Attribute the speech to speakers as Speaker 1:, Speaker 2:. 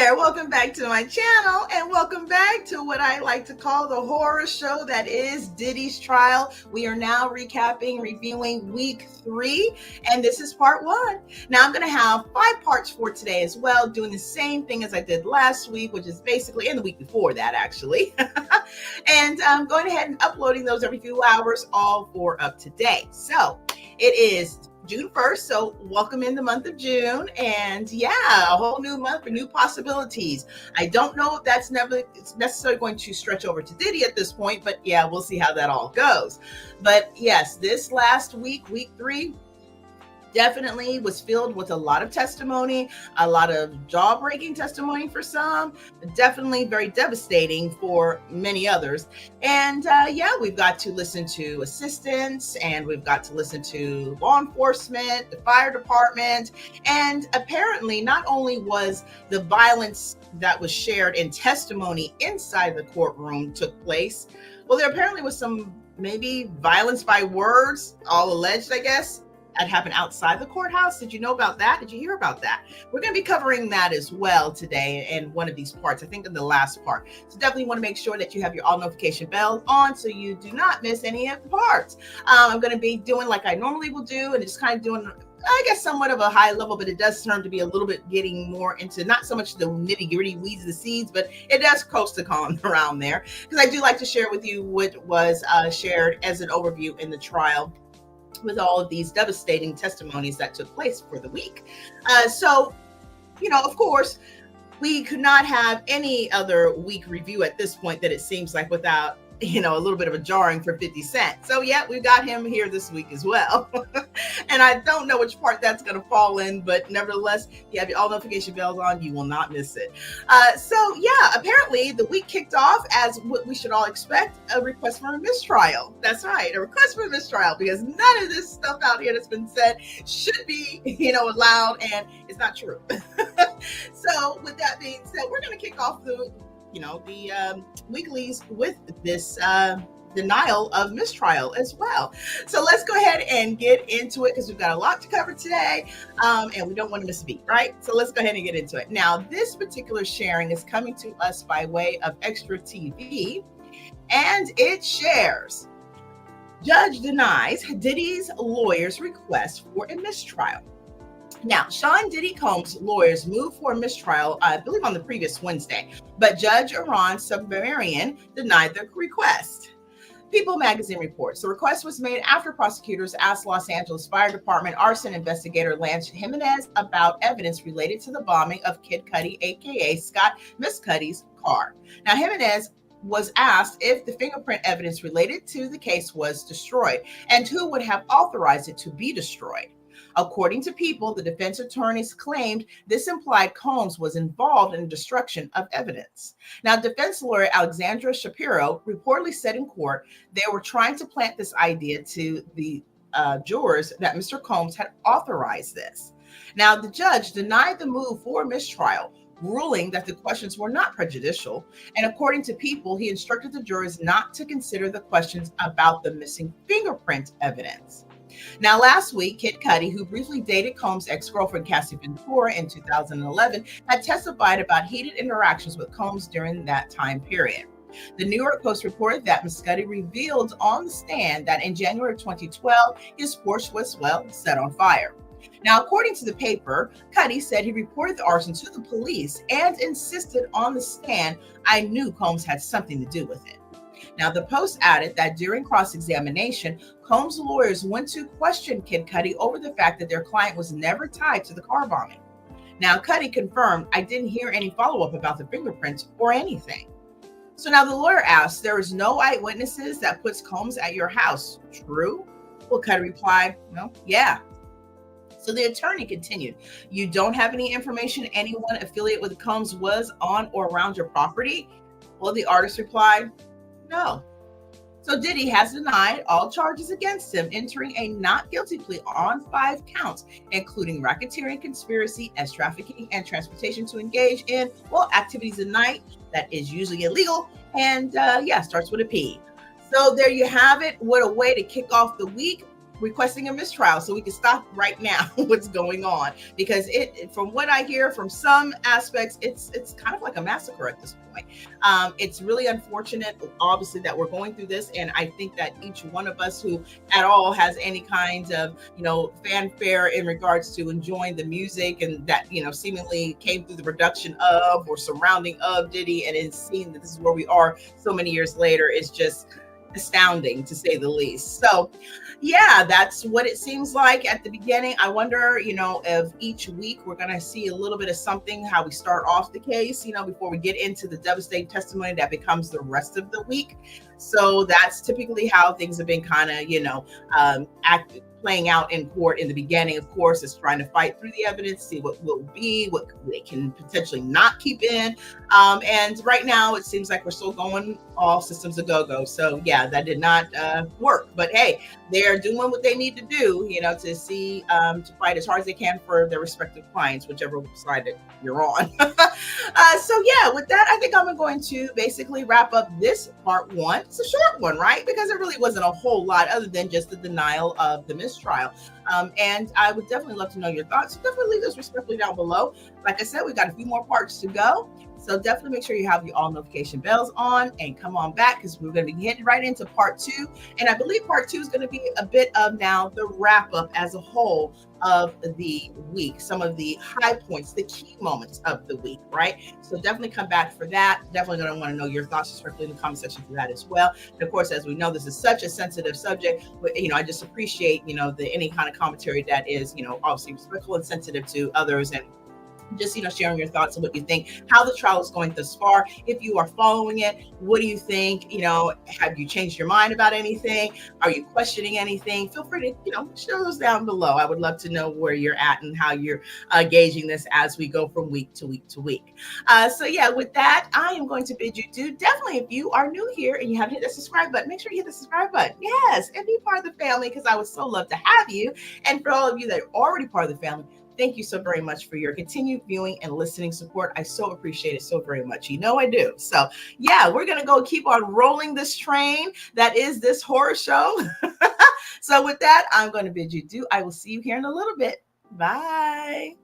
Speaker 1: there, welcome back to my channel and welcome back to what I like to call the horror show that is Diddy's trial. We are now reviewing week 3, and this is part 1. Now I'm going to have 5 parts for today as well, doing the same thing as I did last week, which is basically, and the week before that actually. And I'm going ahead and uploading those every few hours, all for up to date. So it is June 1st, so welcome in the month of June, and yeah, a whole new month for new possibilities. I don't know if that's necessarily going to stretch over to Diddy at this point, but yeah, we'll see how that all goes. But yes, this last week, week 3, definitely was filled with a lot of testimony, a lot of jaw-breaking testimony for some, definitely very devastating for many others. And yeah, we've got to listen to assistants, and we've got to listen to law enforcement, the fire department, and apparently not only was the violence that was shared in testimony inside the courtroom took place, well, there apparently was some maybe violence by words, all alleged, I guess, that happened outside the courthouse. Did you know about that? Did you hear about that? We're going to be covering that as well today in one of these parts, I think in the last part. So definitely want to make sure that you have your all notification bells on so you do not miss any of the parts. I'm going to be doing like I normally will do, and just kind of doing, I guess, somewhat of a high level, but it does turn to be a little bit getting more into not so much the nitty gritty weeds of the seeds, but it does coast to calm around there, because I do like to share with you what was shared as an overview in the trial, with all of these devastating testimonies that took place for the week. So, you know, of course, we could not have any other week review at this point that it seems like without, you know, a little bit of a jarring for 50 Cent. So yeah, we got him here this week as well. And I don't know which part that's going to fall in, but nevertheless, you have your all notification bells on, you will not miss it. So yeah, apparently the week kicked off as what we should all expect, a request for a mistrial. That's right, a request for a mistrial, because none of this stuff out here that's been said should be, you know, allowed, and it's not true. So with that being said, we're going to kick off the weeklies with this denial of mistrial as well. So let's go ahead and get into it, because we've got a lot to cover today, and we don't want to miss a beat, right? So let's go ahead and get into it. Now, this particular sharing is coming to us by way of Extra TV, and it shares: Judge denies Diddy's lawyer's request for a mistrial. Now, Sean Diddy Combs' lawyers moved for a mistrial, I believe, on the previous Wednesday, but Judge Aaron Subramanian denied the request. People magazine reports the request was made after prosecutors asked Los Angeles Fire Department arson investigator Lance Jimenez about evidence related to the bombing of Kid Cudi, aka Scott Miscudi's car. Now, Jimenez was asked if the fingerprint evidence related to the case was destroyed and who would have authorized it to be destroyed. According to People, the defense attorneys claimed this implied Combs was involved in the destruction of evidence. Now, defense lawyer Alexandra Shapiro reportedly said in court they were trying to plant this idea to the jurors that Mr. Combs had authorized this. Now, the judge denied the move for mistrial, ruling that the questions were not prejudicial. And according to People, he instructed the jurors not to consider the questions about the missing fingerprint evidence. Now, last week, Kid Cudi, who briefly dated Combs' ex-girlfriend Cassie Ventura in 2011, had testified about heated interactions with Combs during that time period. The New York Post reported that Miscudi revealed on the stand that in January 2012, his Porsche was, well, set on fire. Now, according to the paper, Cudi said he reported the arson to the police and insisted on the stand, "I knew Combs had something to do with it." Now, the Post added that during cross-examination, Combs' lawyers went to question Kid Cudi over the fact that their client was never tied to the car bombing. Now, Cudi confirmed, "I didn't hear any follow-up about the fingerprints or anything." So now the lawyer asked, "There is no eyewitnesses that puts Combs at your house, true?" Well, Cudi replied, "No, yeah." So the attorney continued, "You don't have any information anyone affiliated with Combs was on or around your property?" Well, the artist replied, "No." So Diddy has denied all charges against him, entering a not guilty plea on 5 counts, including racketeering, conspiracy, as trafficking, and transportation to engage in, well, activities at night that is usually illegal, and starts with a P. So there you have it. What a way to kick off the week. requesting a mistrial so we can stop right now what's going on, because from what I hear from some aspects, it's kind of like a massacre at this point. It's really unfortunate, obviously, that we're going through this, and I think that each one of us who at all has any kind of fanfare in regards to enjoying the music, and that seemingly came through the production of or surrounding of Diddy, and is seeing that this is where we are so many years later, is just astounding, to say the least. So yeah, that's what it seems like at the beginning. I wonder, if each week we're going to see a little bit of something, how we start off the case, before we get into the devastating testimony that becomes the rest of the week. So that's typically how things have been kind of, playing out in court in the beginning. Of course, is trying to fight through the evidence, see what will be, what they can potentially not keep in. And right now, it seems like we're still going all systems a go-go. So yeah, that did not work. But hey, they're doing what they need to do, to see, to fight as hard as they can for their respective clients, whichever side that you're on. So yeah, with that, I think I'm going to basically wrap up this part one. It's a short one, right? Because it really wasn't a whole lot other than just the denial of the mistrial. And I would definitely love to know your thoughts. So definitely leave those respectfully down below. Like I said, we got a few more parts to go. So definitely make sure you have your all notification bells on and come on back, because we're going to be getting right into part two. And I believe part two is going to be a bit of now the wrap up as a whole of the week, some of the high points, the key moments of the week, right? So definitely come back for that. Definitely going to want to know your thoughts, especially in the comment section for that as well. And of course, as we know, this is such a sensitive subject, but I just appreciate, any kind of commentary that is, obviously respectful and sensitive to others, and just sharing your thoughts on what you think, how the trial is going thus far. If you are following it, what do you think? Have you changed your mind about anything? Are you questioning anything? Feel free to share those down below. I would love to know where you're at and how you're gauging this as we go from week to week to week. So yeah, with that, I am going to bid you do. Definitely, if you are new here and you haven't hit the subscribe button, make sure you hit the subscribe button. Yes, and be part of the family, because I would so love to have you. And for all of you that are already part of the family, thank you so very much for your continued viewing and listening support. I so appreciate it so very much. I do. So yeah, we're going to go keep on rolling this train that is this horror show. So with that, I'm going to bid you do. I will see you here in a little bit. Bye.